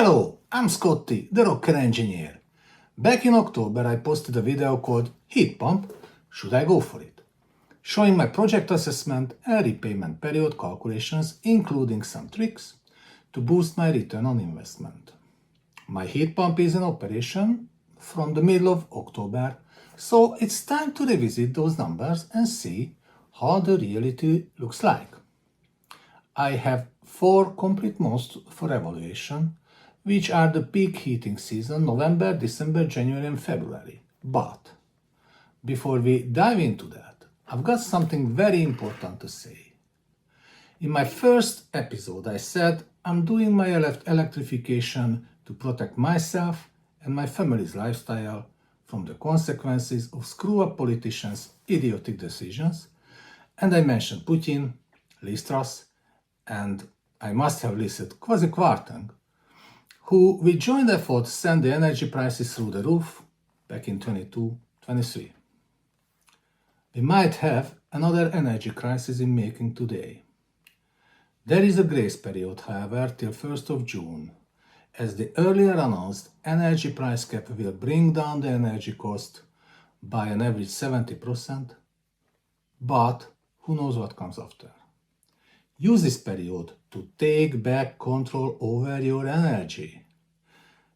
Hello, I'm Scotti the Rocker Engineer. Back in October, I posted a video called Heat Pump, Should I Go For It? Showing my project assessment and repayment period calculations, including some tricks to boost my return on investment. My heat pump is in operation from the middle of October, so it's time to revisit those numbers and see how the reality looks like. I have 4 complete months for evaluation, which are the peak heating season, November, December, January and February. But before we dive into that, I've got something very important to say. In my first episode, I said I'm doing my electrification to protect myself and my family's lifestyle from the consequences of screw-up politicians' idiotic decisions, and I mentioned Putin, Liz Truss, and I must have listed Kwarteng, who with joint effort sent the energy prices through the roof back in 22-23. We might have another energy crisis in making today. There is a grace period, however, till 1st of June, as the earlier announced energy price cap will bring down the energy cost by an average 70%, but who knows what comes after. Use this period to take back control over your energy.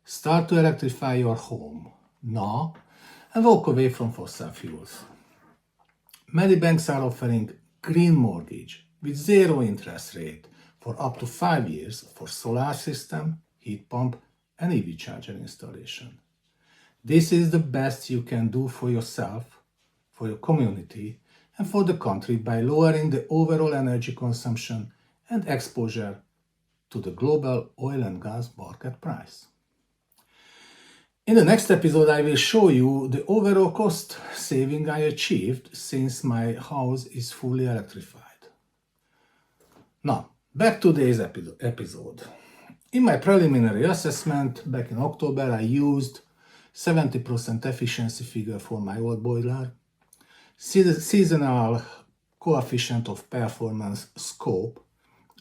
Start to electrify your home now and walk away from fossil fuels. Many banks are offering green mortgage with 0 interest rate for up to 5 years for solar system, heat pump and EV charger installation. This is the best you can do for yourself, for your community and for the country by lowering the overall energy consumption and exposure to the global oil and gas market price. In the next episode, I will show you the overall cost saving I achieved since my house is fully electrified. Now, back to today's episode. In my preliminary assessment back in October, I used 70% efficiency figure for my old boiler, seasonal coefficient of performance scope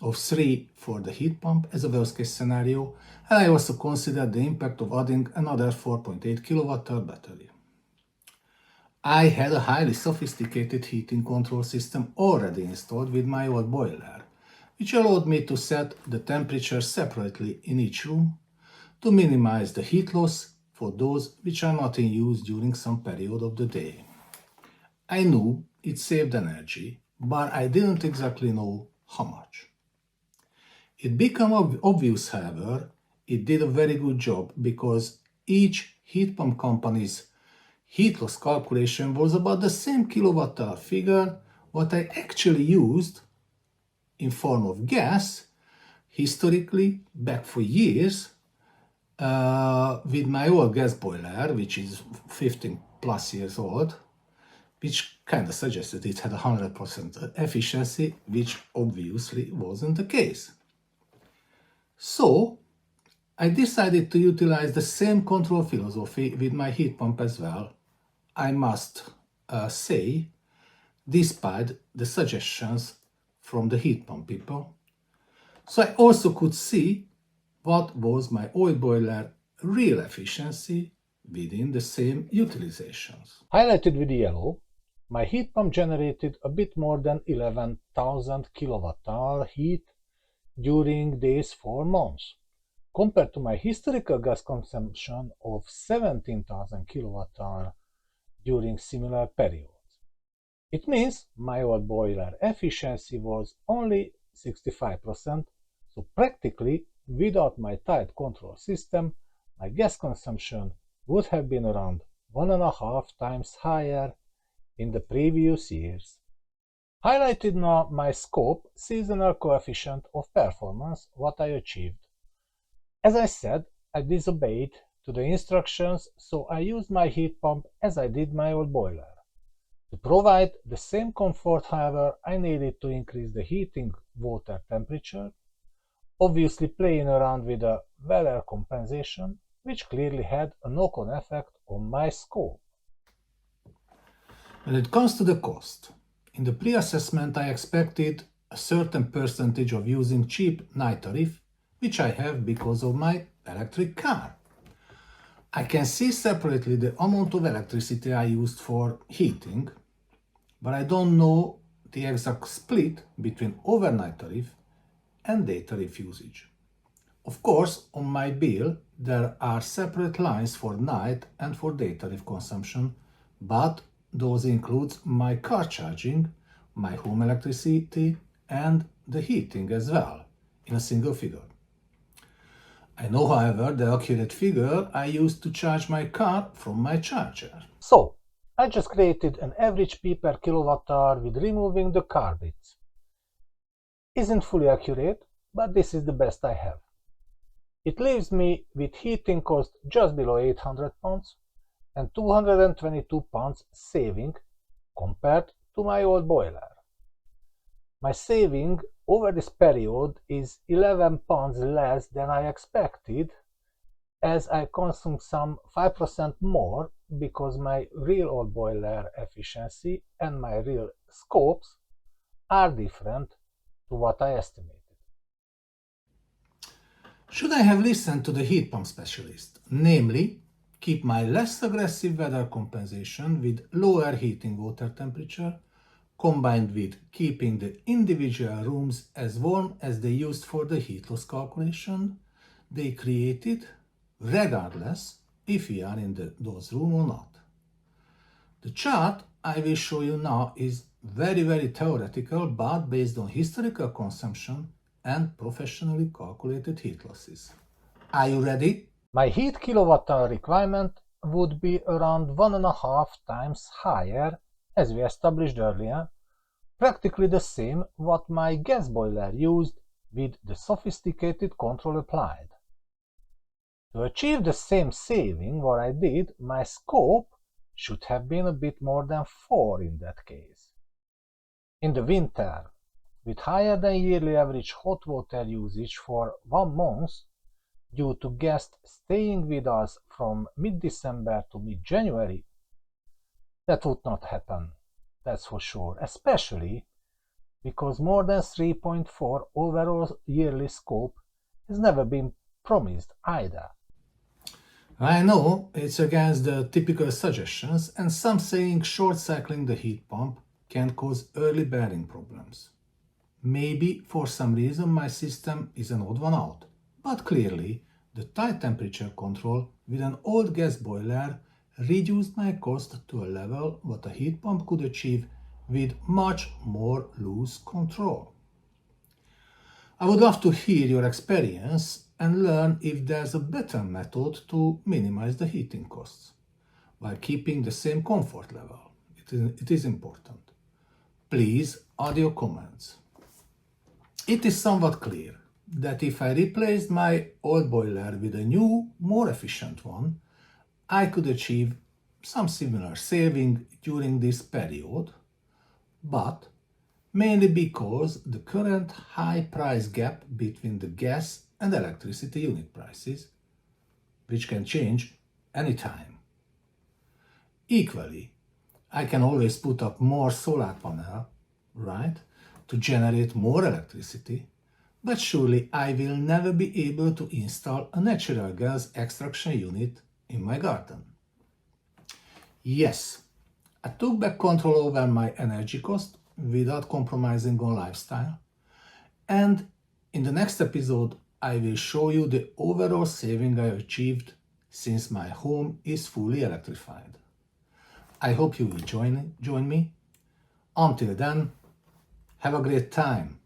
of 3 for the heat pump as a worst case scenario, and I also considered the impact of adding another 4.8 kWh battery. I had a highly sophisticated heating control system already installed with my old boiler, which allowed me to set the temperature separately in each room to minimize the heat loss for those which are not in use during some period of the day. I knew it saved energy, but I didn't exactly know how much. It became obvious, however, it did a very good job because each heat pump company's heat loss calculation was about the same kilowatt-hour figure what I actually used in form of gas historically back for years with my old gas boiler, which is 15 plus years old, which kind of suggested it had 100% efficiency, which obviously wasn't the case. So I decided to utilize the same control philosophy with my heat pump as well, I must say, despite the suggestions from the heat pump people. So I also could see what was my old boiler real efficiency within the same utilizations. Highlighted with yellow, my heat pump generated a bit more than 11,000 kWh heat during these 4 months, compared to my historical gas consumption of 17,000 kWh during similar periods. It means my old boiler efficiency was only 65%, so practically without my tight control system, my gas consumption would have been around 1.5 times higher in the previous years. Highlighted now my scope seasonal coefficient of performance, what I achieved. As I said, I disobeyed to the instructions, so I used my heat pump as I did my old boiler. To provide the same comfort, however, I needed to increase the heating water temperature, obviously playing around with a weather compensation, which clearly had a knock-on effect on my scope. When it comes to the cost, in the pre-assessment I expected a certain percentage of using cheap night tariff which I have because of my electric car. I can see separately the amount of electricity I used for heating, but I don't know the exact split between overnight tariff and day tariff usage. Of course, on my bill, there are separate lines for night and for day tariff consumption, but those include my car charging, my home electricity, and the heating as well, in a single figure. I know, however, the accurate figure I used to charge my car from my charger. So, I just created an average P per kilowatt hour with removing the car bits. Isn't fully accurate, but this is the best I have. It leaves me with heating cost just below 800 pounds and 222 pounds saving compared to my old boiler. My saving over this period is 11 pounds less than I expected, as I consume some 5% more because my real old boiler efficiency and my real scopes are different to what I estimated. Should I have listened to the heat pump specialist, namely, keep my less aggressive weather compensation with lower heating water temperature, combined with keeping the individual rooms as warm as they used for the heat loss calculation they created, regardless if we are in those rooms or not? The chart I will show you now is very theoretical, but based on historical consumption and professionally calculated heat losses. Are you ready? My heat kilowatt hour requirement would be around 1.5 times higher, as we established earlier, practically the same what my gas boiler used with the sophisticated control applied. To achieve the same saving what I did, my scope should have been a bit more than 4 in that case. In the winter, with higher than yearly average hot water usage for 1 month, due to guests staying with us from mid-December to mid-January, that would not happen, that's for sure, especially because more than 3.4 overall yearly scope has never been promised either. I know it's against the typical suggestions, and some saying short cycling the heat pump can cause early bearing problems. Maybe for some reason my system is an odd one out, but clearly the tight temperature control with an old gas boiler reduced my cost to a level what a heat pump could achieve with much more loose control. I would love to hear your experience and learn if there's a better method to minimize the heating costs while keeping the same comfort level. It is important. Please add your comments. It is somewhat clear that if I replaced my old boiler with a new, more efficient one, I could achieve some similar saving during this period, but mainly because the current high price gap between the gas and electricity unit prices, which can change anytime. Equally, I can always put up more solar panel, right, to generate more electricity, but surely I will never be able to install a natural gas extraction unit in my garden. Yes, I took back control over my energy cost without compromising on lifestyle, and in the next episode I will show you the overall saving I achieved since my home is fully electrified. I hope you will join me. Until then, have a great time.